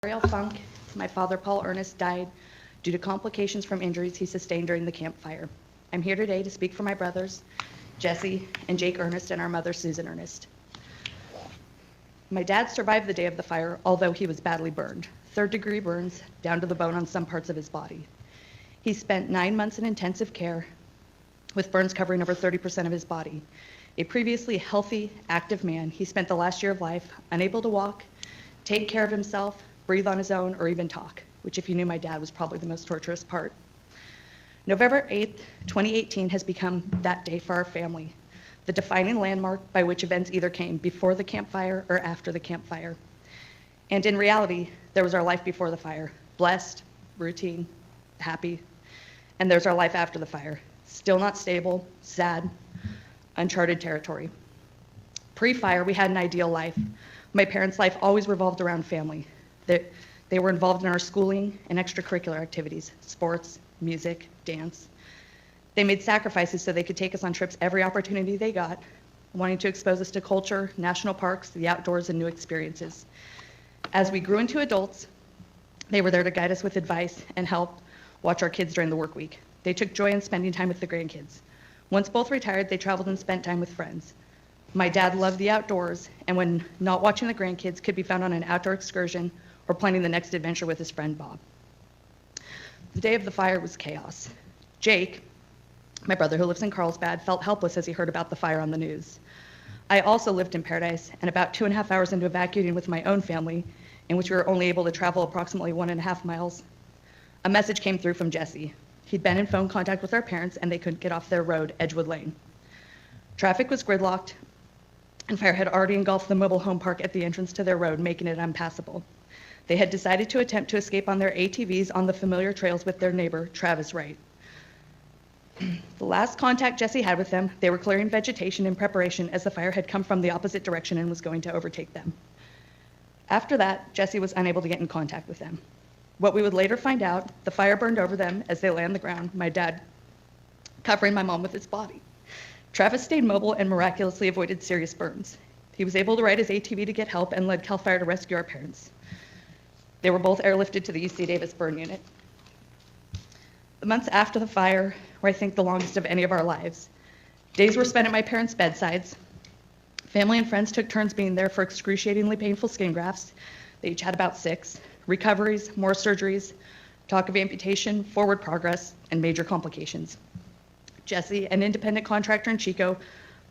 Funk, my father, Paul Ernest, died due to complications from injuries he sustained during the Campfire. I'm here today to speak for my brothers, Jesse and Jake Ernest, and our mother, Susan Ernest. My dad survived the day of the fire, although he was badly burned. Third-degree burns down to the bone on some parts of his body. He spent 9 months in intensive care with burns covering over 30% of his body. A previously healthy, active man, he spent the last year of life unable to walk, take care of himself, breathe on his own, or even talk, which if you knew my dad was probably the most torturous part. November 8th, 2018 has become that day for our family, the defining landmark by which events either came before the campfire or after the campfire. And in reality, there was our life before the fire, blessed, routine, happy, and there's our life after the fire, still not stable, sad, uncharted territory. Pre-fire, we had an ideal life. My parents' life always revolved around family. They were involved in our schooling and extracurricular activities, sports, music, dance. They made sacrifices so they could take us on trips every opportunity they got, wanting to expose us to culture, national parks, the outdoors, and new experiences. As we grew into adults, they were there to guide us with advice and help watch our kids during the work week. They took joy in spending time with the grandkids. Once both retired, they traveled and spent time with friends. My dad loved the outdoors, and when not watching the grandkids, could be found on an outdoor excursion or planning the next adventure with his friend Bob. The day of the fire was chaos. Jake, my brother who lives in Carlsbad, felt helpless as he heard about the fire on the news. I also lived in Paradise, and about 2.5 hours into evacuating with my own family, in which we were only able to travel approximately 1.5 miles, a message came through from Jesse. He'd been in phone contact with our parents, and they couldn't get off their road, Edgewood Lane. Traffic was gridlocked, and fire had already engulfed the mobile home park at the entrance to their road, making it unpassable. They had decided to attempt to escape on their ATVs on the familiar trails with their neighbor, Travis Wright. The last contact Jesse had with them, they were clearing vegetation in preparation as the fire had come from the opposite direction and was going to overtake them. After that, Jesse was unable to get in contact with them. What we would later find out, the fire burned over them as they lay on the ground, my dad covering my mom with his body. Travis stayed mobile and miraculously avoided serious burns. He was able to ride his ATV to get help and led Campfire to rescue our parents. They were both airlifted to the UC Davis burn unit. The months after the fire were, I think, the longest of any of our lives. Days were spent at my parents' bedsides. Family and friends took turns being there for excruciatingly painful skin grafts. They each had about 6. Recoveries, more surgeries, talk of amputation, forward progress, and major complications. Jesse, an independent contractor in Chico,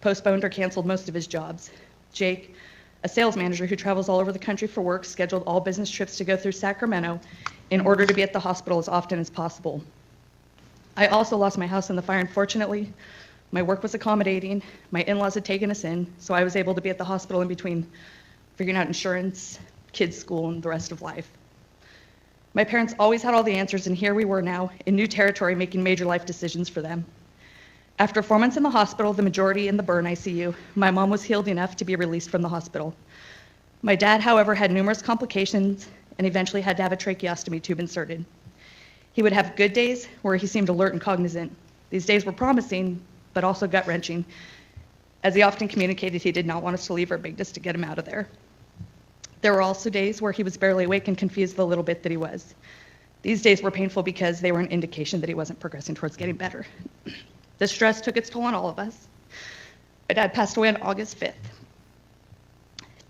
postponed or canceled most of his jobs. Jake, a sales manager who travels all over the country for work, scheduled all business trips to go through Sacramento in order to be at the hospital as often as possible. I also lost my house in the fire, unfortunately. My work was accommodating. My in-laws had taken us in, so I was able to be at the hospital in between figuring out insurance, kids' school, and the rest of life. My parents always had all the answers, and here we were now in new territory making major life decisions for them. After 4 months in the hospital, the majority in the burn ICU, my mom was healed enough to be released from the hospital. My dad, however, had numerous complications and eventually had to have a tracheostomy tube inserted. He would have good days where he seemed alert and cognizant. These days were promising, but also gut-wrenching, as he often communicated he did not want us to leave or begged us to get him out of there. There were also days where he was barely awake and confused the little bit that he was. These days were painful because they were an indication that he wasn't progressing towards getting better. The stress took its toll on all of us. My dad passed away on August 5th.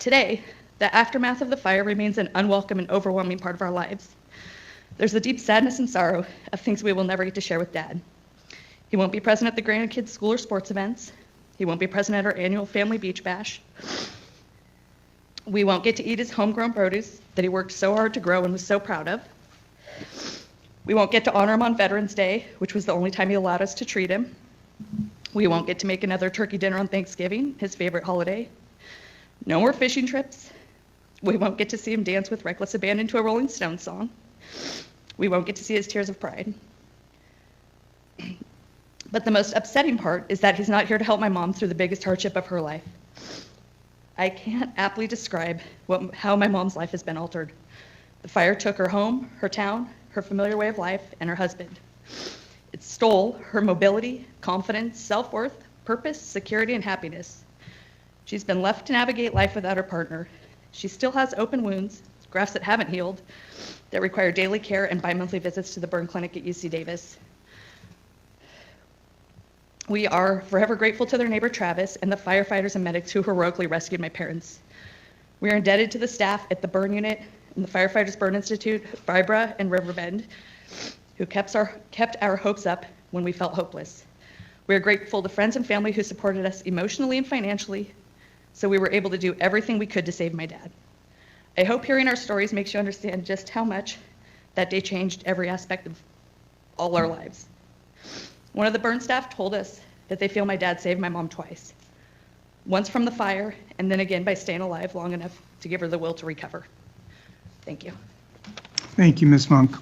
Today, the aftermath of the fire remains an unwelcome and overwhelming part of our lives. There's a deep sadness and sorrow of things we will never get to share with Dad. He won't be present at the grandkids' school or sports events. He won't be present at our annual family beach bash. We won't get to eat his homegrown produce that he worked so hard to grow and was so proud of. We won't get to honor him on Veterans Day, which was the only time he allowed us to treat him. We won't get to make another turkey dinner on Thanksgiving, his favorite holiday. No more fishing trips. We won't get to see him dance with reckless abandon to a Rolling Stones song. We won't get to see his tears of pride. But the most upsetting part is that he's not here to help my mom through the biggest hardship of her life. I can't aptly describe how my mom's life has been altered. The fire took her home, her town, her familiar way of life, and her husband. It stole her mobility, confidence, self-worth, purpose, security, and happiness. She's been left to navigate life without her partner. She still has open wounds, grafts that haven't healed, that require daily care and bi-monthly visits to the burn clinic at UC Davis. We are forever grateful to their neighbor Travis and the firefighters and medics who heroically rescued my parents. We are indebted to the staff at the burn unit and the Firefighters Burn Institute, Vibra and Riverbend, who kept our hopes up when we felt hopeless. We are grateful to friends and family who supported us emotionally and financially, so we were able to do everything we could to save my dad. I hope hearing our stories makes you understand just how much that day changed every aspect of all our lives. One of the burn staff told us that they feel my dad saved my mom twice. Once from the fire, and then again by staying alive long enough to give her the will to recover. Thank you. Thank you, Ms. Monk.